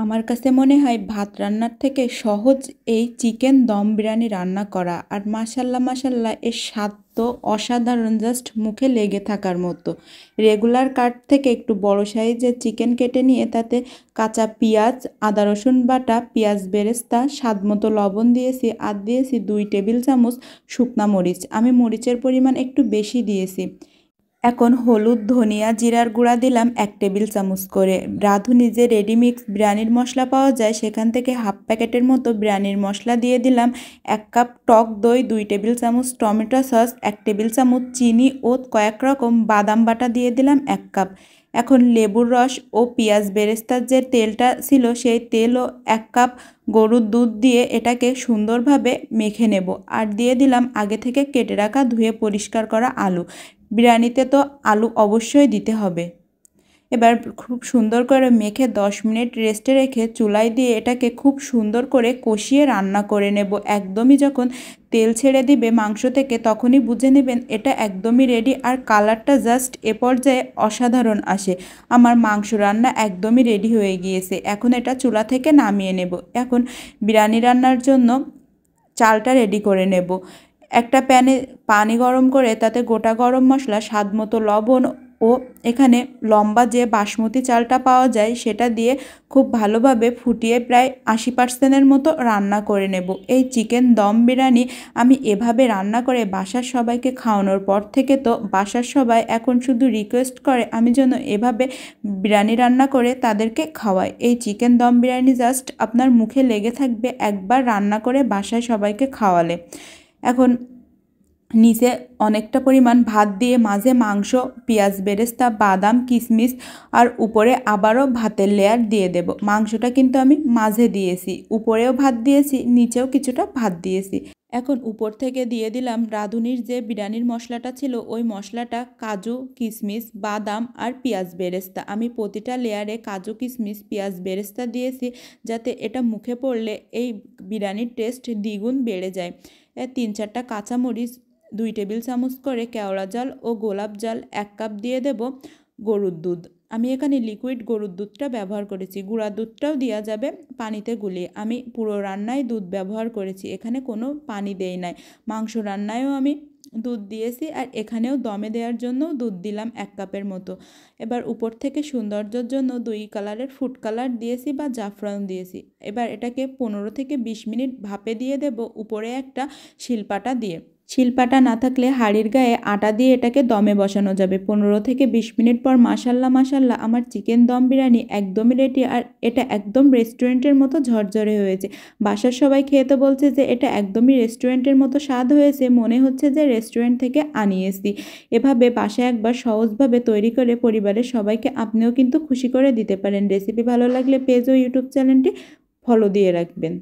আমার কাছে মনে হয় ভাত রান্নার থেকে সহজ এই চিকেন দম বিরিয়ানি রান্না করা। আর মাশাল্লাহ মাশাল্লাহ এর স্বাদ তো অসাধারণ, জাস্ট মুখে লেগে থাকার মতো। রেগুলার কাট থেকে একটু বড় সাইজের চিকেন কেটে নিয়ে তাতে কাঁচা পেঁয়াজ, আদা রসুন বাটা, পেঁয়াজ বেরেস্তা, স্বাদ মতো লবণ দিয়েছি, আর দিয়েছি 2 টেবিল চামচ শুকনা মরিচ। আমি মরিচের পরিমাণ একটু বেশি দিয়েছি। এখন হলুদ, ধনিয়া, জিরার গুঁড়া দিলাম 1 টেবিল চামচ করে। রাঁধুনি যে রেডিমিক্স বিরিয়ানির মশলা পাওয়া যায় সেখান থেকে হাফ প্যাকেটের মতো বিরিয়ানির মশলা দিয়ে দিলাম। 1 কাপ টক দই, 2 টেবিল চামচ টমেটো সস, 1 টেবিল চামচ চিনি ও কয়েক রকম বাদাম বাটা দিয়ে দিলাম 1 কাপ। এখন লেবুর রস ও পেঁয়াজ বেরেস্তার যে তেলটা ছিল সেই তেল ও 1 কাপ গরুর দুধ দিয়ে এটাকে সুন্দরভাবে মেখে নেব। আর দিয়ে দিলাম আগে থেকে কেটে রাখা ধুয়ে পরিষ্কার করা আলু। বিরিয়ানিতে তো আলু অবশ্যই দিতে হবে। এবার খুব সুন্দর করে মেখে 10 মিনিট রেস্টে রেখে চুলায় দিয়ে এটাকে খুব সুন্দর করে কষিয়ে রান্না করে নেব। একদমই যখন তেল ছেড়ে দিবে মাংস থেকে তখনই বুঝে নেবেন এটা একদমই রেডি। আর কালারটা জাস্ট এ পর্যায়ে অসাধারণ আসে। আমার মাংস রান্না একদমই রেডি হয়ে গিয়েছে। এখন এটা চুলা থেকে নামিয়ে নেব। এখন বিরিয়ানি রান্নার জন্য চালটা রেডি করে নেব। একটা প্যানে পানি গরম করে তাতে গোটা গরম মশলা, স্বাদ মতো লবণ ও এখানে লম্বা যে বাসমতি চালটা পাওয়া যায় সেটা দিয়ে খুব ভালোভাবে ফুটিয়ে প্রায় 80%-এর মতো রান্না করে নেব। এই চিকেন দম বিরিয়ানি আমি এভাবে রান্না করে বাসার সবাইকে খাওয়ানোর পর থেকে তো বাসার সবাই এখন শুধু রিকোয়েস্ট করে আমি যেন এভাবে বিরিয়ানি রান্না করে তাদেরকে খাওয়াই। এই চিকেন দম বিরিয়ানি জাস্ট আপনার মুখে লেগে থাকবে একবার রান্না করে বাসায় সবাইকে খাওয়ালে। এখন নিচে অনেকটা পরিমাণ ভাত দিয়ে মাঝে মাংস, পেঁয়াজ বেরেস্তা, বাদাম, কিশমিশ আর উপরে আবারও ভাতের লেয়ার দিয়ে দেব। মাংসটা কিন্তু আমি মাঝে দিয়েছি, উপরেও ভাত দিয়েছি, নিচেও কিছুটা ভাত দিয়েছি। এখন উপর থেকে দিয়ে দিলাম রাঁধুনির যে বিরিয়ানির মশলাটা ছিল ওই মশলাটা, কাজু, কিশমিশ, বাদাম আর পেঁয়াজ বেরেস্তা। আমি প্রতিটা লেয়ারে কাজু, কিশমিশ, পেঁয়াজ বেরেস্তা দিয়েছি যাতে এটা মুখে পড়লে এই বিরিয়ানির টেস্ট দ্বিগুণ বেড়ে যায়। 3-4টা কাঁচামরিচ, 2 টেবিল চামচ করে কেওড়া জল ও গোলাপ জল, 1 কাপ দিয়ে দেব গরুর দুধ। আমি এখানে লিকুইড গরুর দুধটা ব্যবহার করেছি, গুঁড়া দুধটাও দেওয়া যাবে পানিতে গুলিয়ে। আমি পুরো রান্নায় দুধ ব্যবহার করেছি, এখানে কোনো পানি দেই নাই। মাংস রান্নায়ও আমি দুধ দিয়েছি আর এখানেও দমে দেওয়ার জন্য দুধ দিলাম 1 কাপের মতো। এবার উপর থেকে সৌন্দর্যের জন্য 2 কালারের ফুড কালার দিয়েছি বা জাফরান দিয়েছি। এবার এটাকে 15 থেকে 20 মিনিট ভাপে দিয়ে দেব উপরে একটা শিলপাটা দিয়ে। শিলপাটা না থাকলে হাঁড়ির গায়ে আটা দিয়ে এটাকে দমে বসানো যাবে। 15 থেকে 20 মিনিট পর মাশাল্লাহ মাশাল্লাহ আমার চিকেন দম বিরিয়ানি একদমই রেডি। আর এটা একদম রেস্টুরেন্টের মতো ঝরঝরে হয়েছে। বাসার সবাই খেয়ে তো বলছে যে এটা একদমই রেস্টুরেন্টের মতো স্বাদ হয়েছে, মনে হচ্ছে যে রেস্টুরেন্ট থেকে আনিয়েছি। এভাবে বাসায় একবার সহজভাবে তৈরি করে পরিবারের সবাইকে আপনিও কিন্তু খুশি করে দিতে পারেন। রেসিপি ভালো লাগলে পেজ ও ইউটিউব চ্যানেলটি ফলো দিয়ে রাখবেন।